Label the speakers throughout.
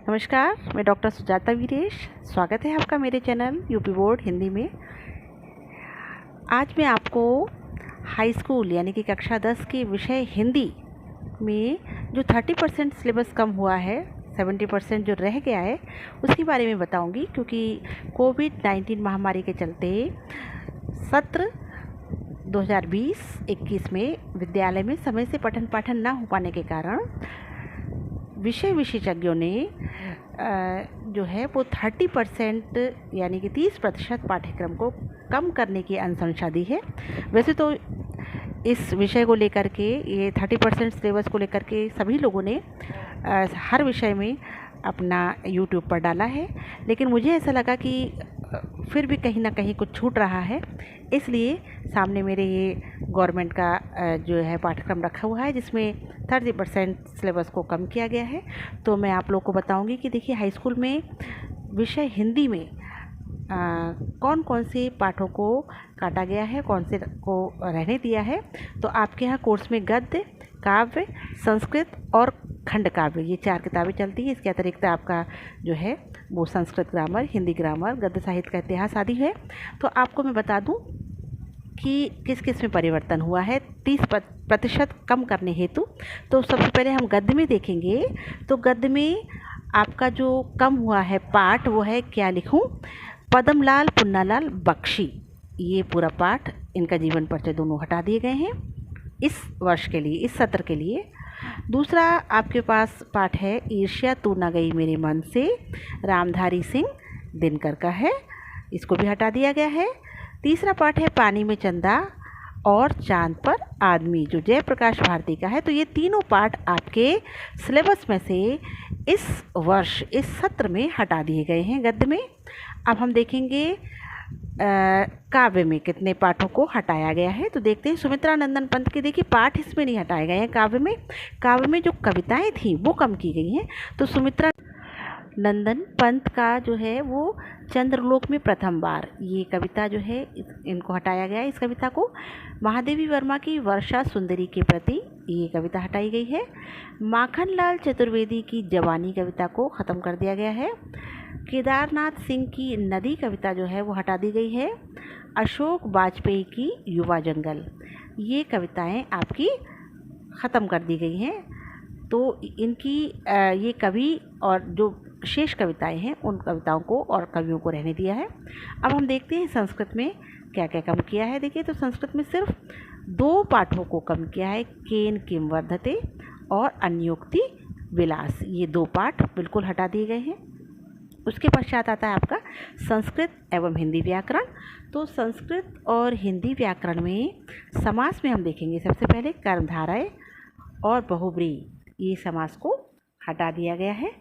Speaker 1: नमस्कार, मैं डॉक्टर सुजाता वीरेश। स्वागत है आपका मेरे चैनल यूपी बोर्ड हिंदी में। आज मैं आपको हाई स्कूल यानी कि कक्षा 10 के विषय हिंदी में जो 30% सिलेबस कम हुआ है, 70% जो रह गया है, उसके बारे में बताऊंगी। क्योंकि कोविड-19 महामारी के चलते सत्र 2020-21 में विद्यालय में समय से पठन पाठन न हो पाने के कारण विषय विशेषज्ञों ने जो है वो 30% यानी कि 30% पाठ्यक्रम को कम करने की अनुशंसा दी है। वैसे तो इस विषय को लेकर के, ये 30% सिलेबस को लेकर के सभी लोगों ने हर विषय में अपना यूट्यूब पर डाला है, लेकिन मुझे ऐसा लगा कि फिर भी कहीं ना कहीं कुछ छूट रहा है, इसलिए सामने मेरे ये गवर्नमेंट का जो है पाठ्यक्रम रखा हुआ है जिसमें 30% सिलेबस को कम किया गया है। तो मैं आप लोग को बताऊंगी कि देखिए हाई स्कूल में विषय हिंदी में कौन कौन से पाठों को काटा गया है, कौन से को रहने दिया है। तो आपके यहाँ कोर्स में गद्य, काव्य, संस्कृत और खंड काव्य, ये 4 किताबें चलती हैं। इसके अतिरिक्त आपका जो है वो संस्कृत ग्रामर, हिंदी ग्रामर, गद्य साहित्य का इतिहास आदि है। तो आपको मैं बता दूं कि किस किस में परिवर्तन हुआ है 30% कम करने हेतु। तो सबसे पहले हम गद्य में देखेंगे। तो गद्य में आपका जो कम हुआ है पाठ वो है क्या लिखूं, पदमलाल पुन्नालाल बख्शी। ये पूरा पाठ, इनका जीवन परिचय दोनों हटा दिए गए हैं इस वर्ष के लिए, इस सत्र के लिए। दूसरा आपके पास पाठ है ईर्ष्या तू न गई मेरे मन से, रामधारी सिंह दिनकर का है, इसको भी हटा दिया गया है। तीसरा पाठ है पानी में चंदा और चांद पर आदमी, जो जयप्रकाश भारती का है। तो ये तीनों पाठ आपके सिलेबस में से इस वर्ष, इस सत्र में हटा दिए गए हैं गद्य में। अब हम देखेंगे काव्य में कितने पाठों को हटाया गया है। तो देखते हैं सुमित्रा नंदन पंत के, देखिए पाठ इसमें नहीं हटाए गए हैं। काव्य में जो कविताएं थी वो कम की गई हैं। तो सुमित्रा नंदन पंत का जो है वो चंद्रलोक में प्रथम बार, ये कविता जो है इनको हटाया गया है। इस कविता को महादेवी वर्मा की वर्षा सुंदरी के प्रति, ये कविता हटाई गई है। माखनलाल चतुर्वेदी की जवानी कविता को ख़त्म कर दिया गया है। केदारनाथ सिंह की नदी कविता जो है वो हटा दी गई है। अशोक वाजपेयी की युवा जंगल, ये कविताएं आपकी ख़त्म कर दी गई हैं। तो इनकी ये कवि और जो शेष कविताएं हैं उन कविताओं को और कवियों को रहने दिया है। अब हम देखते हैं संस्कृत में क्या क्या कम किया है। देखिए तो संस्कृत में सिर्फ 2 पाठों को कम किया है, केन किम वर्धते और अन्योक्ति विलास, ये 2 पाठ बिल्कुल हटा दिए गए हैं। उसके पश्चात आता है आपका संस्कृत एवं हिंदी व्याकरण। तो संस्कृत और हिंदी व्याकरण में समास में हम देखेंगे सबसे पहले कर्मधारय और बहुब्रीहि, ये समास को हटा दिया गया है।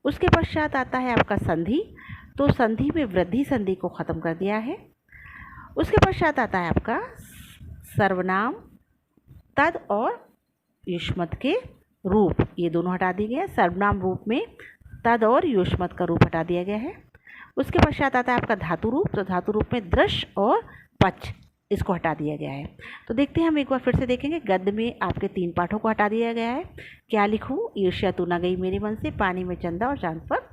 Speaker 1: उसके पश्चात आता है आपका संधि। तो संधि में वृद्धि संधि को ख़त्म कर दिया है। उसके पश्चात आता है आपका सर्वनाम, तद और युष्मत् के रूप, ये दोनों हटा दिए गए हैं। सर्वनाम रूप में तद और युष्मत् का रूप हटा दिया गया है। उसके पश्चात आता है आपका धातु रूप। तो धातु रूप में दृश और पच, इसको हटा दिया गया है। तो देखते हैं, हम एक बार फिर से देखेंगे। गद्य में आपके 3 पाठों को हटा दिया गया है, क्या लिखूं, ईर्ष्या तू न गई मेरे मन से, पानी में चंदा और चांद पर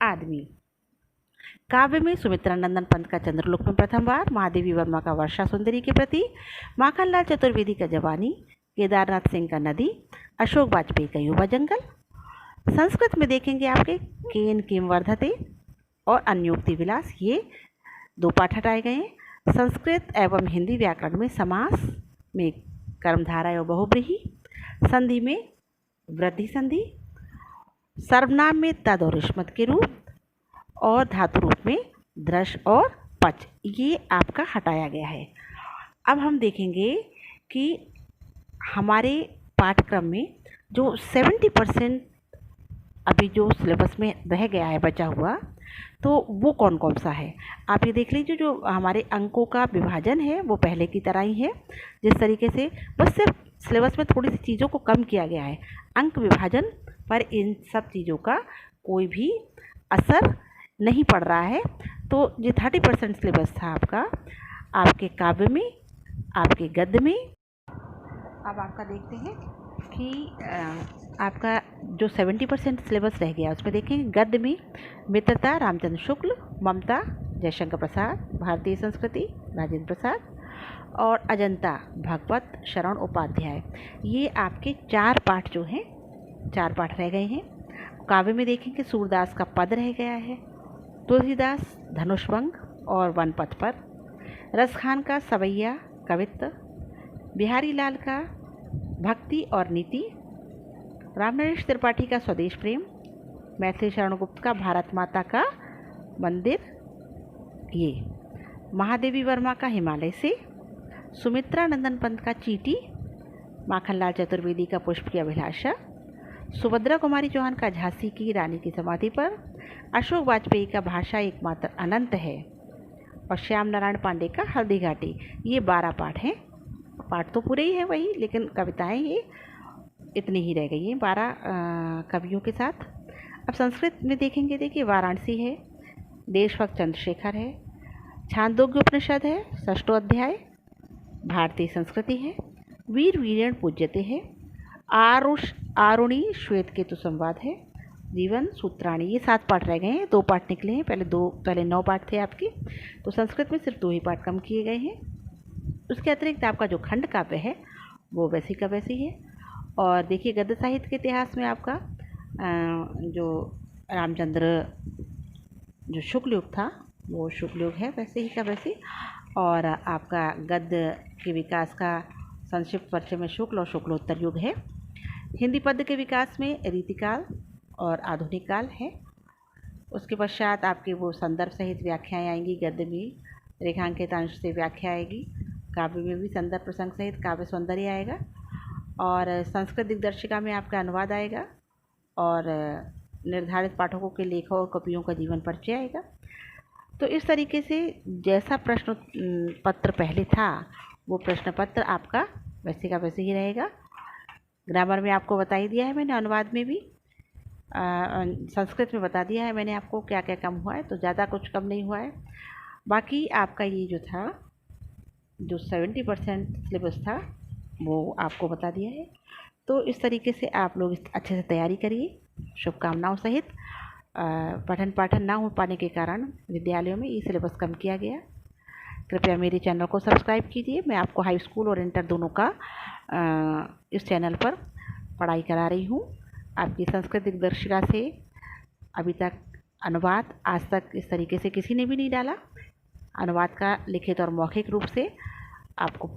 Speaker 1: आदमी। काव्य में सुमित्रा नंदन पंत का चंद्रलोक में प्रथम बार, महादेवी वर्मा का वर्षा सुंदरी के प्रति, माखनलाल चतुर्वेदी का जवानी, केदारनाथ सिंह का नदी, अशोक वाजपेयी का युवा जंगल। संस्कृत में देखेंगे आपके केन किम वर्धते और अन्योक्ति विलास, ये 2 पाठ हटाए गए हैं। संस्कृत एवं हिंदी व्याकरण में समास में कर्मधारय और बहुब्रीहि, संधि में वृद्धि संधि, सर्वनाम में तद और युष्मत् के रूप और धातु रूप में दृश और पच, ये आपका हटाया गया है। अब हम देखेंगे कि हमारे पाठ्यक्रम में जो 70% अभी जो सिलेबस में रह गया है बचा हुआ, तो वो कौन कौन सा है। आप ये देख लीजिए, जो हमारे अंकों का विभाजन है वो पहले की तरह ही है जिस तरीके से, बस सिर्फ सिलेबस में थोड़ी सी चीज़ों को कम किया गया है। अंक विभाजन पर इन सब चीज़ों का कोई भी असर नहीं पड़ रहा है। तो जो 30% सिलेबस था आपका, आपके काव्य में, आपके गद्य में, अब आपका देखते हैं कि आपका जो 70% सिलेबस रह गया उसमें देखेंगे गद्य में मित्रता रामचंद्र शुक्ल, ममता जयशंकर प्रसाद, भारतीय संस्कृति राजेंद्र प्रसाद और अजंता भगवत शरण उपाध्याय। ये आपके 4 पाठ जो हैं 4 पाठ रह गए हैं। काव्य में देखेंगे सूरदास का पद रह गया है, तुलसीदास धनुषभंग और वन पथ पर, रसखान का सवैया कवित्व, बिहारी लाल का भक्ति और नीति, रामनरेश त्रिपाठी का स्वदेश प्रेम, मैथिली शरण गुप्त का भारत माता का मंदिर, ये महादेवी वर्मा का हिमालय से, सुमित्रा नंदन पंत का चीटी, माखनलाल चतुर्वेदी का पुष्प की अभिलाषा, सुभद्रा कुमारी चौहान का झांसी की रानी की समाधि पर, अशोक वाजपेयी का भाषा एकमात्र अनंत है और श्याम नारायण पांडे का हल्दी घाटी। ये 12 पाठ हैं। पाठ तो पूरे ही हैं वही, लेकिन कविताएं ये इतनी ही रह गई हैं 12 कवियों के साथ। अब संस्कृत में देखेंगे, देखिए वाराणसी है, देशभक्त चंद्रशेखर है, छांदोग्य उपनिषद है 6वां अध्याय, भारतीय संस्कृति है, वीर वीरेण पूज्यते है, आरुणि श्वेत केतु संवाद है, जीवन सूत्राणी। ये 7 पाठ रह गए हैं, 2 पाठ निकले हैं। पहले 9 पाठ थे आपके, तो संस्कृत में सिर्फ 2 ही पाठ कम किए गए हैं। उसके अतिरिक्त आपका जो खंड काव्य है वो वैसी का वैसी है। और देखिए गद्य साहित्य के इतिहास में आपका जो रामचंद्र जो शुक्ल युग था वो शुक्ल युग है वैसे ही का वैसे। और आपका गद्य के विकास का संक्षिप्त परिचय में शुक्ल और शुक्लोत्तर युग है। हिंदी पद्य के विकास में रीतिकाल और आधुनिक काल है। उसके पश्चात आपके वो संदर्भ सहित व्याख्याएँ आएंगी, गद्य में रेखांकित अंश से व्याख्या आएगी, काव्य में भी संदर्भ प्रसंग सहित काव्य सौंदर्य आएगा, और संस्कृत दिग्दर्शिका में आपका अनुवाद आएगा, और निर्धारित पाठकों के लेखों और कवियों का जीवन परिचय आएगा। तो इस तरीके से जैसा प्रश्न पत्र पहले था वो प्रश्न पत्र आपका वैसे का वैसे ही रहेगा। ग्रामर में आपको बता ही दिया है मैंने, अनुवाद में भी संस्कृत में बता दिया है मैंने आपको क्या क्या कम हुआ है, तो ज़्यादा कुछ कम नहीं हुआ है। बाकी आपका ये जो था जो 70% सिलेबस था वो आपको बता दिया है। तो इस तरीके से आप लोग अच्छे से तैयारी करिए, शुभकामनाओं सहित। पठन पाठन ना हो पाने के कारण विद्यालयों में ये सिलेबस कम किया गया। कृपया मेरे चैनल को सब्सक्राइब कीजिए। मैं आपको हाई स्कूल और इंटर दोनों का इस चैनल पर पढ़ाई करा रही हूँ। आपकी संस्कृत दिग्दर्शिका से अभी तक अनुवाद आज तक इस तरीके से किसी ने भी नहीं डाला। अनुवाद का लिखित और मौखिक रूप से आपको